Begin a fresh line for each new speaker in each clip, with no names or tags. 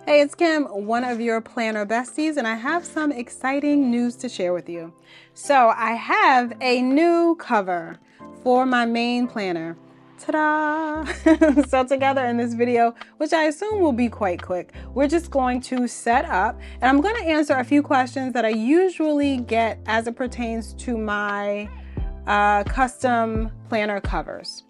Hey, it's Kim, one of your planner besties, and I have some exciting news to share with you. So I have a new cover for my main planner. Ta-da! So together in this video, which I assume will be quite quick, we're just going to set up, and I'm going to answer a few questions that I usually get as it pertains to my custom planner covers.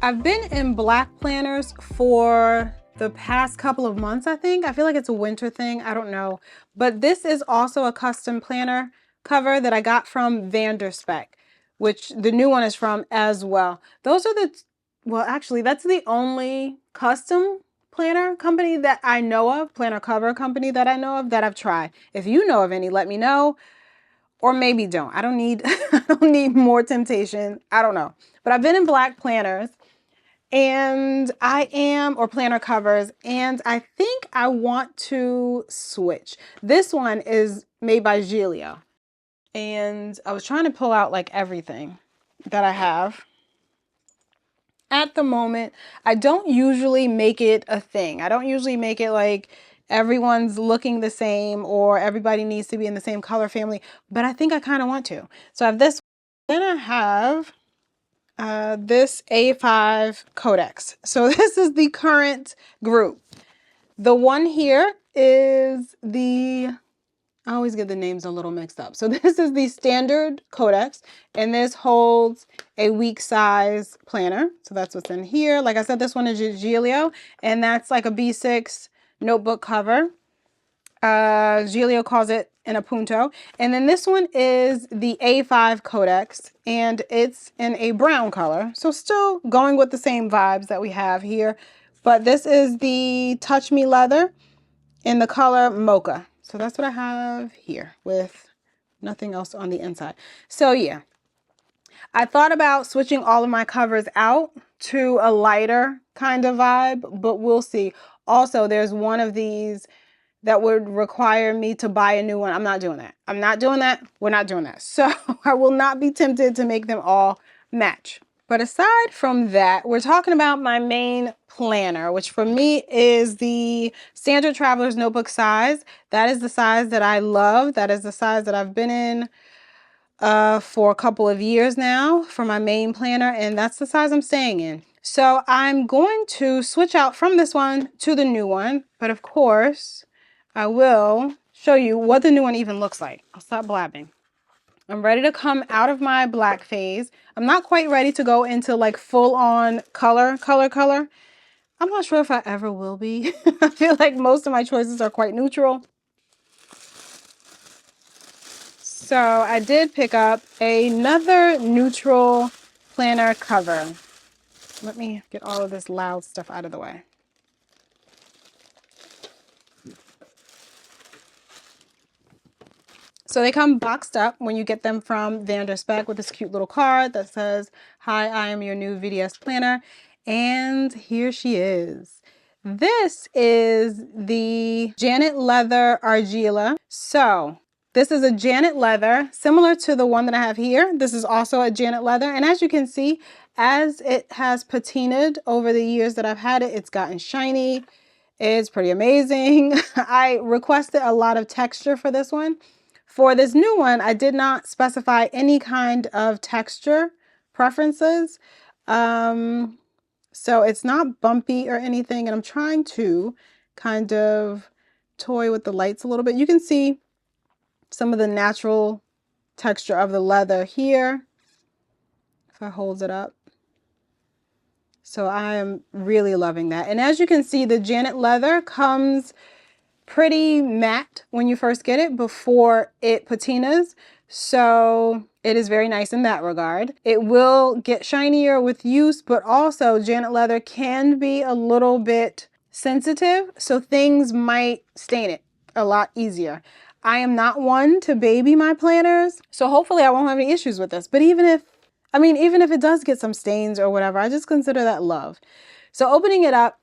I've been in black planners for the past couple of months, I think. I feel like it's a winter thing. I don't know. But this is also a custom planner cover that I got from Spek, which the new one is from as well. Those are well, actually, that's the only custom planner company that I know of, planner cover company that I know of that I've tried. If you know of any, let me know. Or maybe don't. I don't need, I don't need more temptation. I don't know. But I've been in black planners. And or planner covers, and I think I want to switch. This one is made by Argilla, and I was trying to pull out like everything that I have. At the moment, I don't usually make it a thing. I don't usually make it like everyone's looking the same or everybody needs to be in the same color family, but I think I kind of want to. So I have this, then I have this A5 Codex. So this is the current group. The one here is I always get the names a little mixed up. So this is the standard Codex, and this holds a week size planner. So that's what's in here. Like I said, this one is Giglio, and that's like a B6 notebook cover. Giglio calls it an appunto. And then this one is the A5 Codex, and it's in a brown color. So still going with the same vibes that we have here. But this is the Touch Me Leather in the color Mocha. So that's what I have here with nothing else on the inside. So yeah, I thought about switching all of my covers out to a lighter kind of vibe, but we'll see. Also, there's one of these that would require me to buy a new one. I'm not doing that. I'm not doing that. We're not doing that. So I will not be tempted to make them all match. But aside from that, we're talking about my main planner, which for me is the standard traveler's notebook size. That is the size that I love. That is the size that I've been in for a couple of years now for my main planner, and that's the size I'm staying in. So I'm going to switch out from this one to the new one, but of course, I will show you what the new one even looks like. I'll stop blabbing. I'm ready to come out of my black phase. I'm not quite ready to go into like full on color. I'm not sure if I ever will be. I feel like most of my choices are quite neutral. So I did pick up another neutral planner cover. Let me get all of this loud stuff out of the way. So they come boxed up when you get them from Spek with this cute little card that says, "Hi, I am your new VDS planner." And here she is. This is the Janet Leather Argilla. So this is a Janet Leather, similar to the one that I have here. This is also a Janet Leather. And as you can see, as it has patinaed over the years that I've had it, it's gotten shiny. It's pretty amazing. I requested a lot of texture for this one. For this new one, I did not specify any kind of texture preferences. So it's not bumpy or anything, and I'm trying to kind of toy with the lights a little bit. You can see some of the natural texture of the leather here, if I hold it up. So I am really loving that. And as you can see, the Janet Leather comes pretty matte when you first get it before it patinas. So it is very nice in that regard. It will get shinier with use, but also Janet Leather can be a little bit sensitive, so things might stain it a lot easier. I am not one to baby my planners, so hopefully I won't have any issues with this. But even if it does get some stains or whatever, I just consider that love. So opening it up,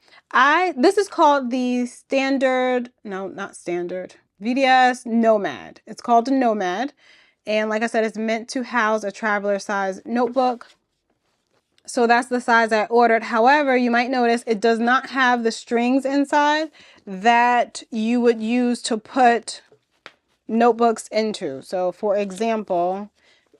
this is called the standard, no, not standard, VDS Nomad. It's called a Nomad. And like I said, it's meant to house a traveler size notebook. So that's the size I ordered. However, you might notice it does not have the strings inside that you would use to put notebooks into. So for example,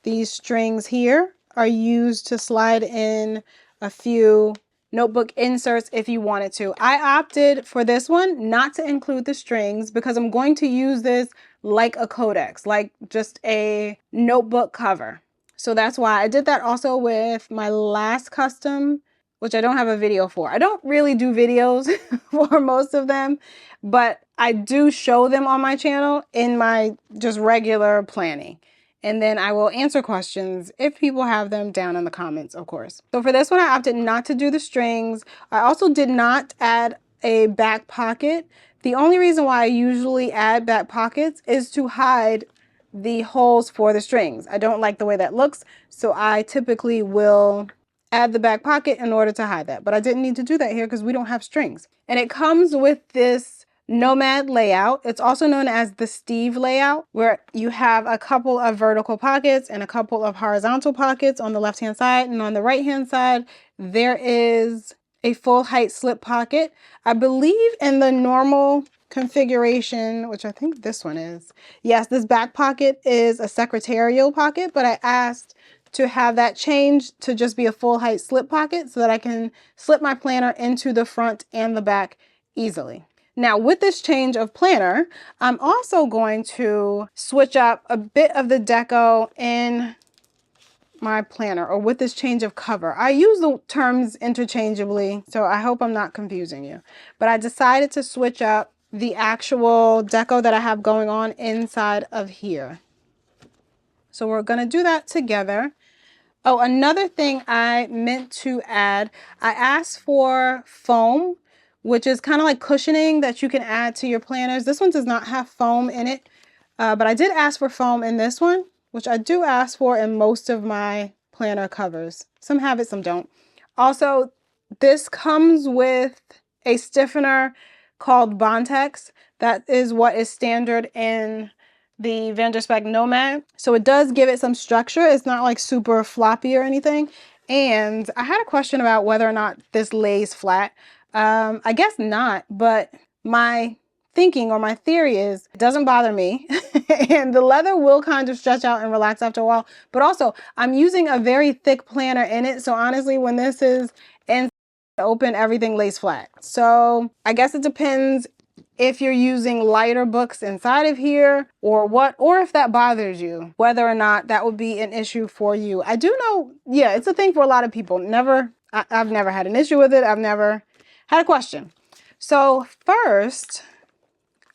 these strings here are used to slide in a few notebook inserts if you wanted to. I opted for this one not to include the strings because I'm going to use this like a codex, like just a notebook cover. So that's why I did that also with my last custom, which I don't have a video for. I don't really do videos for most of them, but I do show them on my channel in my just regular planning. And then I will answer questions if people have them down in the comments, of course. So for this one, I opted not to do the strings. I also did not add a back pocket. The only reason why I usually add back pockets is to hide the holes for the strings. I don't like the way that looks, so I typically will add the back pocket in order to hide that. But I didn't need to do that here because we don't have strings. And it comes with this Nomad layout. It's also known as the Steve layout, where you have a couple of vertical pockets and a couple of horizontal pockets on the left hand side, and on the right hand side there is a full height slip pocket. I believe in the normal configuration, which I think this one is, yes, this back pocket is a secretarial pocket, but I asked to have that changed to just be a full height slip pocket so that I can slip my planner into the front and the back easily. Now with this change of planner, I'm also going to switch up a bit of the deco in my planner, or with this change of cover. I use the terms interchangeably, so I hope I'm not confusing you. But I decided to switch up the actual deco that I have going on inside of here. So we're going to do that together. Oh, another thing I meant to add, I asked for foam, which is kind of like cushioning that you can add to your planners. This one does not have foam in it, but I did ask for foam in this one, which I do ask for in most of my planner covers. Some have it, some don't. Also, this comes with a stiffener called Bontex. That is what is standard in the Spek Nomad. So it does give it some structure. It's not like super floppy or anything. And I had a question about whether or not this lays flat. I guess not, but my thinking or my theory is it doesn't bother me. And the leather will kind of stretch out and relax after a while. But also I'm using a very thick planner in it. So honestly, when this is in open, everything lays flat. So I guess it depends if you're using lighter books inside of here or what, or if that bothers you, whether or not that would be an issue for you. I do know, yeah, it's a thing for a lot of people. I've never had an issue with it. I've never had a question. So first,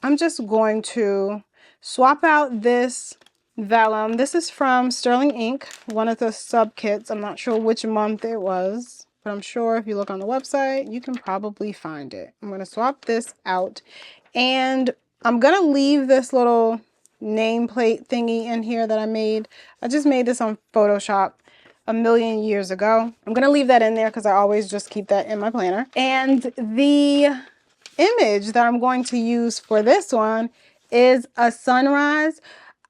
I'm just going to swap out this vellum. This is from Sterling Ink, one of the sub kits. I'm not sure which month it was, but I'm sure if you look on the website, you can probably find it. I'm going to swap this out, and I'm going to leave this little nameplate thingy in here that I made. I just made this on Photoshop a million years ago. I'm going to leave that in there because I always just keep that in my planner. And the image that I'm going to use for this one is a sunrise.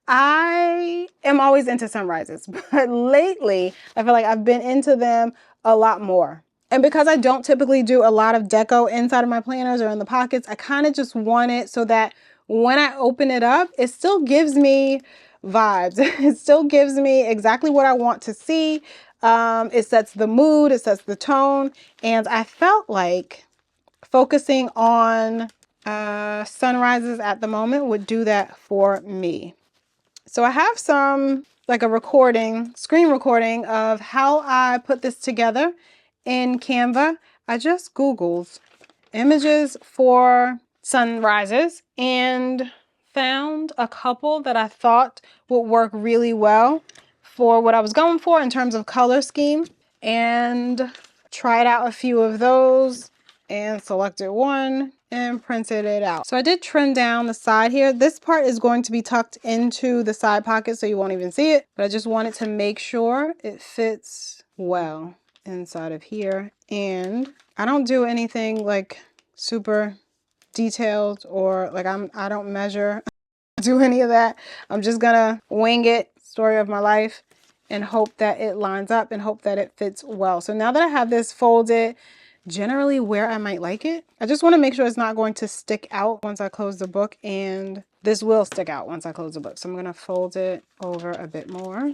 I am always into sunrises, but lately I feel like I've been into them a lot more. And because I don't typically do a lot of deco inside of my planners or in the pockets, I kind of just want it so that when I open it up, it still gives me vibes. It still gives me exactly what I want to see. It sets the mood, it sets the tone, and I felt like focusing on sunrises at the moment would do that for me. So I have some, like a screen recording of how I put this together in Canva. I just Googled images for sunrises and found a couple that I thought would work really well for what I was going for in terms of color scheme, and tried out a few of those and selected one and printed it out. So I did trim down the side here. This part is going to be tucked into the side pocket so you won't even see it, but I just wanted to make sure it fits well inside of here. And I don't do anything like super detailed, or like I don't measure do any of that. I'm just gonna wing it, story of my life, and hope that it lines up and hope that it fits well. So now that I have this folded generally where I might like it, I just want to make sure it's not going to stick out once I close the book, and this will stick out once I close the book. So I'm going to fold it over a bit more.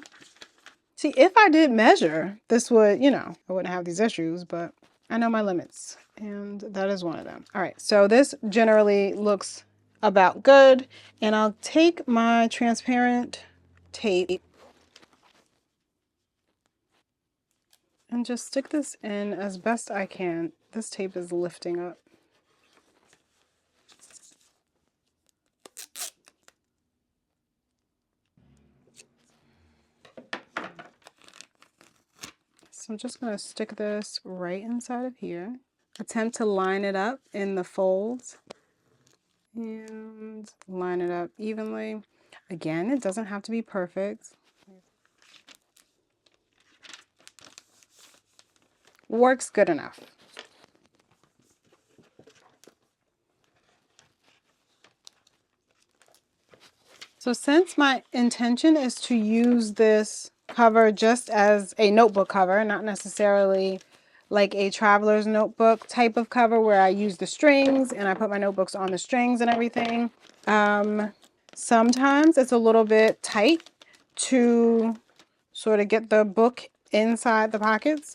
See, if I did measure, this would, you know, I wouldn't have these issues, but I know my limits, and that is one of them. All right, so this generally looks about good, and I'll take my transparent tape and just stick this in as best I can. This tape is lifting up. So I'm just going to stick this right inside of here. Attempt to line it up in the folds and line it up evenly. Again, it doesn't have to be perfect. Works good enough. So since my intention is to use this cover just as a notebook cover, not necessarily like a traveler's notebook type of cover where I use the strings and I put my notebooks on the strings and everything, sometimes it's a little bit tight to sort of get the book inside the pockets,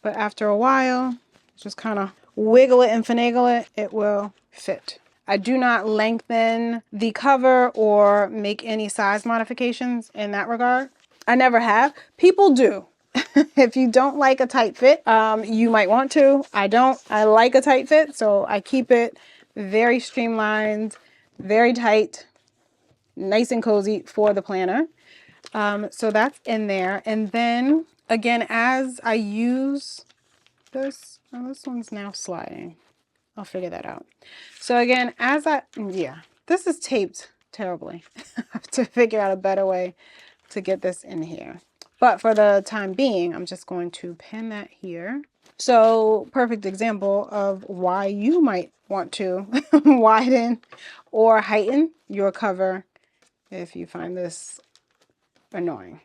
but after a while, just kind of wiggle it and finagle it, it will fit. I do not lengthen the cover or make any size modifications in that regard. I never have. People do. If you don't like a tight fit, you might want to. I don't. I like a tight fit, so I keep it very streamlined, very tight, nice and cozy for the planner. So that's in there. And then again, as I use this, oh, this one's now sliding. I'll figure that out. So again, this is taped terribly. I have to figure out a better way to get this in here. But for the time being, I'm just going to pin that here. So perfect example of why you might want to widen or heighten your cover if you find this annoying.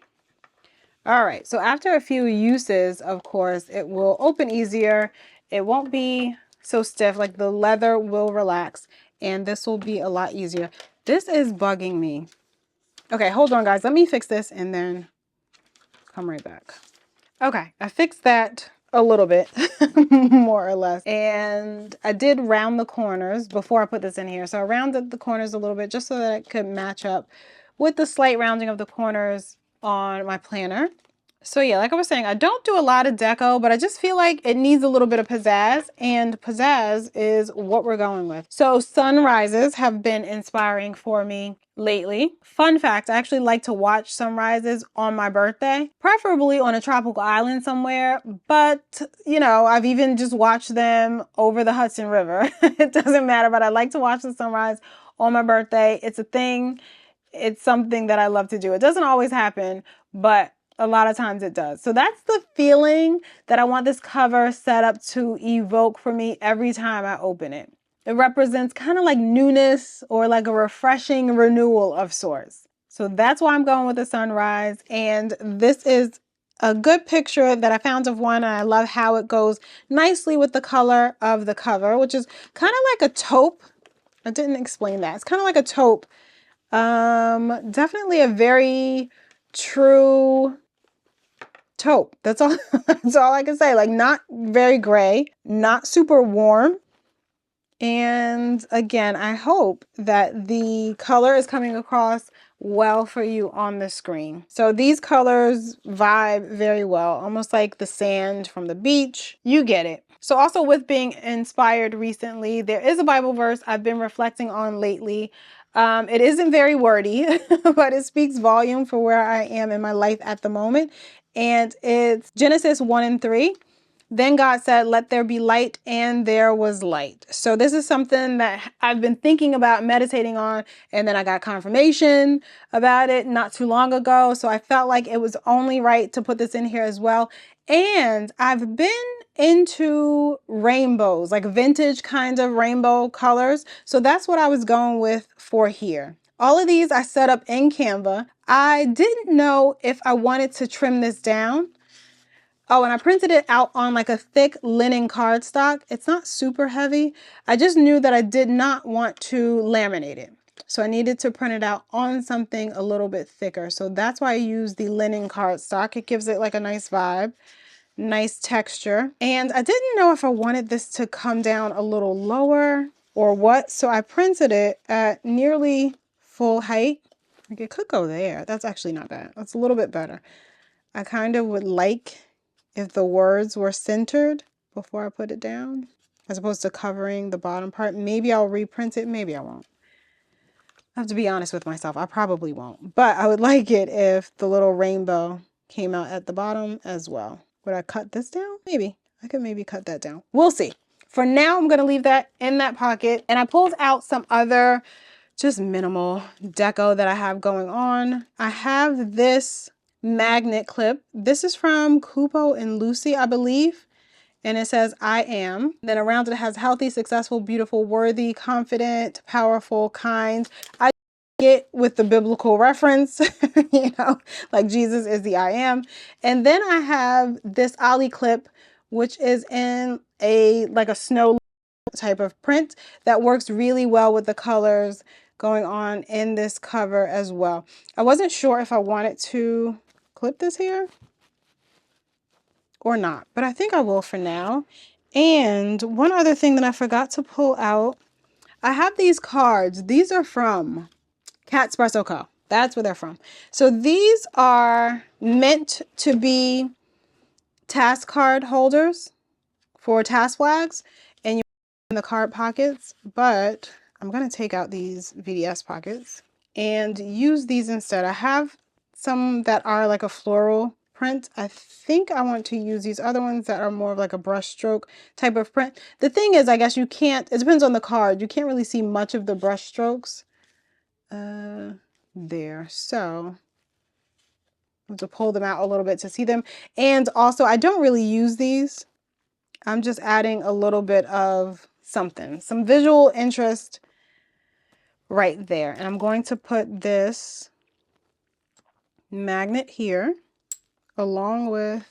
All right, so after a few uses, of course, it will open easier. It won't be so stiff, like the leather will relax, and this will be a lot easier. This is bugging me. Okay, hold on guys, let me fix this and then come right back. Okay, I fixed that a little bit, more or less. And I did round the corners before I put this in here. So I rounded the corners a little bit just so that it could match up with the slight rounding of the corners on my planner. So yeah, like I was saying, I don't do a lot of deco, but I just feel like it needs a little bit of pizzazz, and pizzazz is what we're going with. So sunrises have been inspiring for me lately. Fun fact, I actually like to watch sunrises on my birthday, preferably on a tropical island somewhere, but you know, I've even just watched them over the Hudson River. It doesn't matter, but I like to watch the sunrise on my birthday. It's a thing. It's something that I love to do. It doesn't always happen, but a lot of times it does. So that's the feeling that I want this cover set up to evoke for me every time I open it. It represents kind of like newness or like a refreshing renewal of sorts. So that's why I'm going with the sunrise. And this is a good picture that I found of one, and I love how it goes nicely with the color of the cover, which is kind of like a taupe. I didn't explain that. It's kind of like a taupe. Definitely a very true taupe. That's all. That's all I can say. Like, not very gray, not super warm. And again, I hope that the color is coming across well for you on the screen. So these colors vibe very well, almost like the sand from the beach. You get it. So also with being inspired recently, there is a Bible verse I've been reflecting on lately. It isn't very wordy, but it speaks volume for where I am in my life at the moment. And it's Genesis 1:3. Then God said, "Let there be light," and there was light. So this is something that I've been thinking about, meditating on, and then I got confirmation about it not too long ago. So I felt like it was only right to put this in here as well. And I've been into rainbows, like vintage kind of rainbow colors. So that's what I was going with for here. All of these I set up in Canva. I didn't know if I wanted to trim this down. Oh, and I printed it out on like a thick linen cardstock. It's not super heavy. I just knew that I did not want to laminate it. So I needed to print it out on something a little bit thicker. So that's why I use the linen cardstock. It gives it like a nice vibe, nice texture. And I didn't know if I wanted this to come down a little lower or what. So I printed it at nearly full height. Like it could go there. That's actually not bad. That's a little bit better. I kind of would like if the words were centered before I put it down, as opposed to covering the bottom part. Maybe I'll reprint it, maybe I won't. I have to be honest with myself, I probably won't. But I would like it if the little rainbow came out at the bottom as well. Would I cut this down? Maybe. I could maybe cut that down. We'll see. For now, I'm gonna leave that in that pocket. And I pulled out some other just minimal deco that I have going on. I have this magnet clip. This is from Kupo and Lucy, I believe. And it says, I am. Then around it has healthy, successful, beautiful, worthy, confident, powerful, kind. I get with the biblical reference, you know, like Jesus is the I am. And then I have this ollie clip, which is in like a snow type of print that works really well with the colors going on in this cover as well. I wasn't sure if I wanted to clip this here or not, but I think I will for now. And one other thing that I forgot to pull out, I have these cards. These are from Catspresso Co. That's where they're from. So these are meant to be task card holders for task flags, and you in the card pockets, but I'm going to take out these VDS pockets and use these instead. I have some that are like a floral print. I think I want to use these other ones that are more of like a brush stroke type of print. The thing is, I guess you can't, it depends on the card. You can't really see much of the brush strokes there. So I have to pull them out a little bit to see them. And also, I don't really use these. I'm just adding a little bit of something, some visual interest right there. And I'm going to put this magnet here along with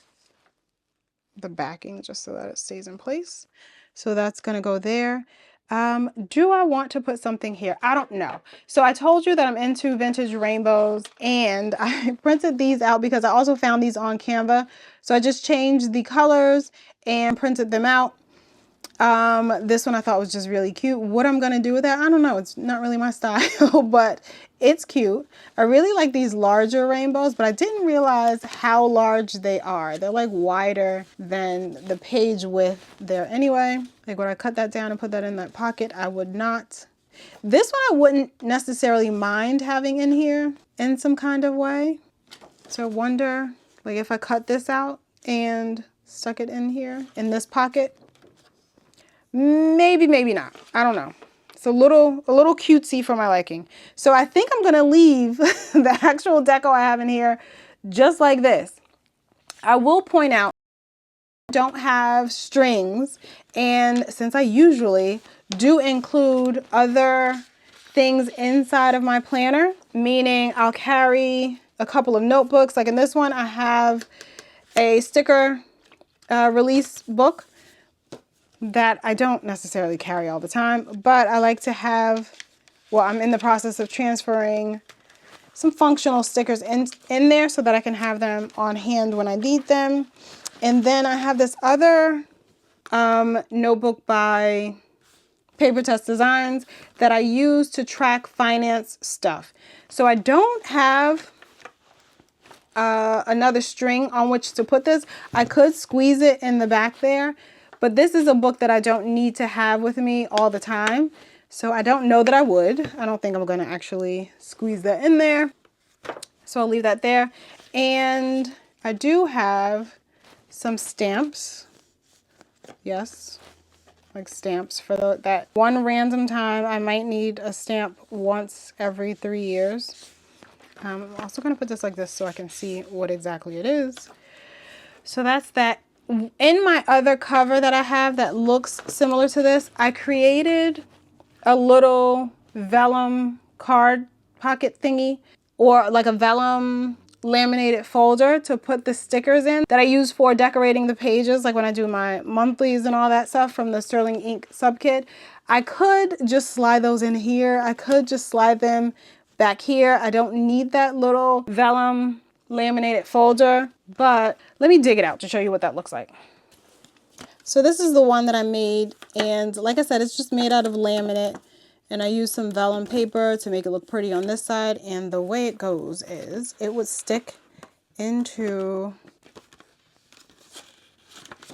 the backing just so that it stays in place. So that's going to go there. Do I want to put something here? I don't know. So I told you that I'm into vintage rainbows, and I printed these out because I also found these on Canva. So I just changed the colors and printed them out. This one I thought was just really cute. What I'm gonna do with that, I don't know. It's not really my style, but it's cute. I really like these larger rainbows, but I didn't realize how large they are. They're like wider than the page width there anyway. Like when I cut that down and put that in that pocket, I would not. This one I wouldn't necessarily mind having in here in some kind of way. So I wonder, like if I cut this out and stuck it in here in this pocket, maybe, maybe not. I don't know. It's a little cutesy for my liking. So I think I'm gonna leave the actual deco I have in here just like this. I will point out I don't have strings, and since I usually do include other things inside of my planner, meaning I'll carry a couple of notebooks. Like in this one, I have a sticker release book that I don't necessarily carry all the time, but I like to have, well, I'm in the process of transferring some functional stickers in there so that I can have them on hand when I need them. And then I have this other notebook by Paper Test Designs that I use to track finance stuff. So I don't have another string on which to put this. I could squeeze it in the back there, but this is a book that I don't need to have with me all the time. So I don't know that I would. I don't think I'm going to actually squeeze that in there. So I'll leave that there. And I do have some stamps. Yes, like stamps for that one random time. I might need a stamp once every 3 years. I'm also going to put this like this so I can see what exactly it is. So that's that. In my other cover that I have that looks similar to this, I created a little vellum card pocket thingy. or like a vellum laminated folder to put the stickers in that I use for decorating the pages, like when I do my monthlies and all that stuff from the Sterling Ink sub kit. I could just slide those in here. I could just slide them back here. I don't need that little vellum laminated folder, but let me dig it out to show you what that looks like. So this is the one that I made, and like I said, it's just made out of laminate, and I used some vellum paper to make it look pretty on this side. And the way it goes is it would stick into,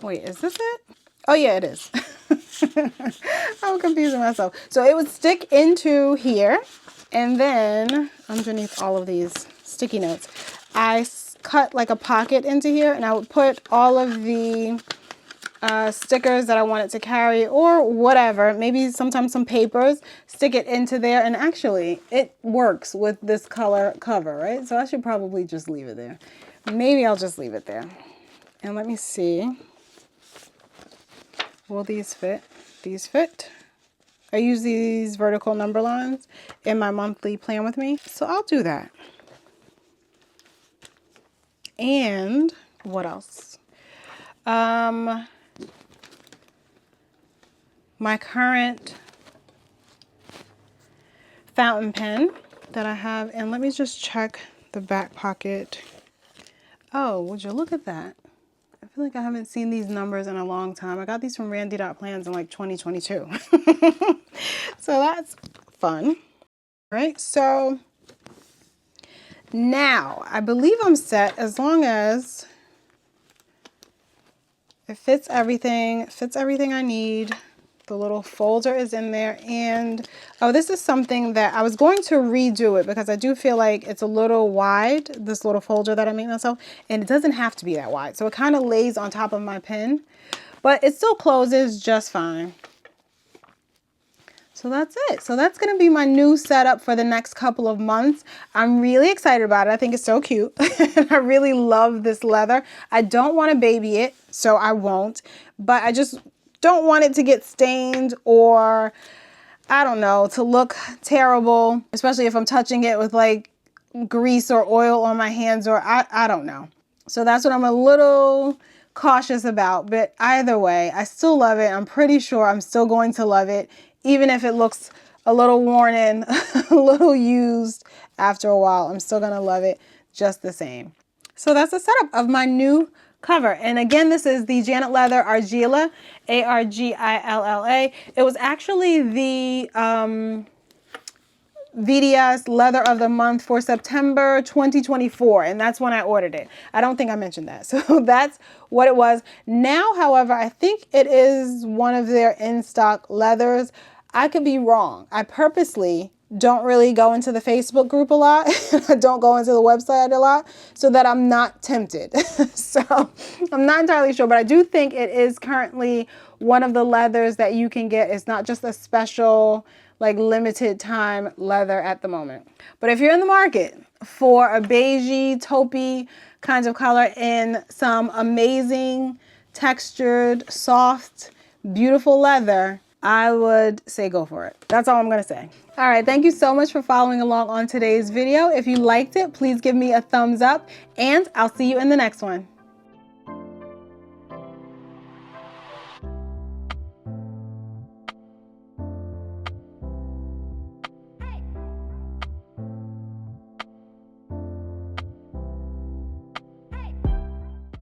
wait, is this it? Oh yeah, it is. I'm confusing myself. So it would stick into here, and then underneath all of these sticky notes, I cut like a pocket into here, and I would put all of the stickers that I wanted to carry or whatever, maybe sometimes some papers, stick it into there. And actually it works with this color cover, right? So I should probably just leave it there. Maybe I'll just leave it there. And let me see. Will these fit? These fit. I use these vertical number lines in my monthly plan with me, so I'll do that. And what else? My current fountain pen that I have, and let me just check the back pocket. Oh, would you look at that? I feel like I haven't seen these numbers in a long time. I got these from Randy.plans in like 2022. So that's fun, right? So now I believe I'm set as long as it fits everything I need. The little folder is in there, and oh, this is something that I was going to redo it because I do feel like it's a little wide, this little folder that I made myself, and it doesn't have to be that wide. So it kind of lays on top of my pen, but it still closes just fine. So that's it. So that's going to be my new setup for the next couple of months. I'm really excited about it. I think it's so cute. And I really love this leather. I don't want to baby it, so I won't, but I just don't want it to get stained or, I don't know, to look terrible, especially if I'm touching it with like grease or oil on my hands, or I don't know. So that's what I'm a little cautious about, but either way, I still love it. I'm pretty sure I'm still going to love it, even if it looks a little worn in, a little used after a while. I'm still gonna love it just the same. So that's the setup of my new cover. And again, this is the Janet Leather Argilla, A-R-G-I-L-L-A. It was actually the VDS Leather of the Month for September 2024, and that's when I ordered it. I don't think I mentioned that. So that's what it was. Now, however, I think it is one of their in-stock leathers. I could be wrong. I purposely don't really go into the Facebook group a lot. I don't go into the website a lot so that I'm not tempted. So I'm not entirely sure, but I do think it is currently one of the leathers that you can get. It's not just a special, like limited time leather at the moment. But if you're in the market for a beigey, taupey kind of color in some amazing textured, soft, beautiful leather, I would say go for it. That's all I'm gonna say. All right, thank you so much for following along on today's video. If you liked it, please give me a thumbs up, and I'll see you in the next one.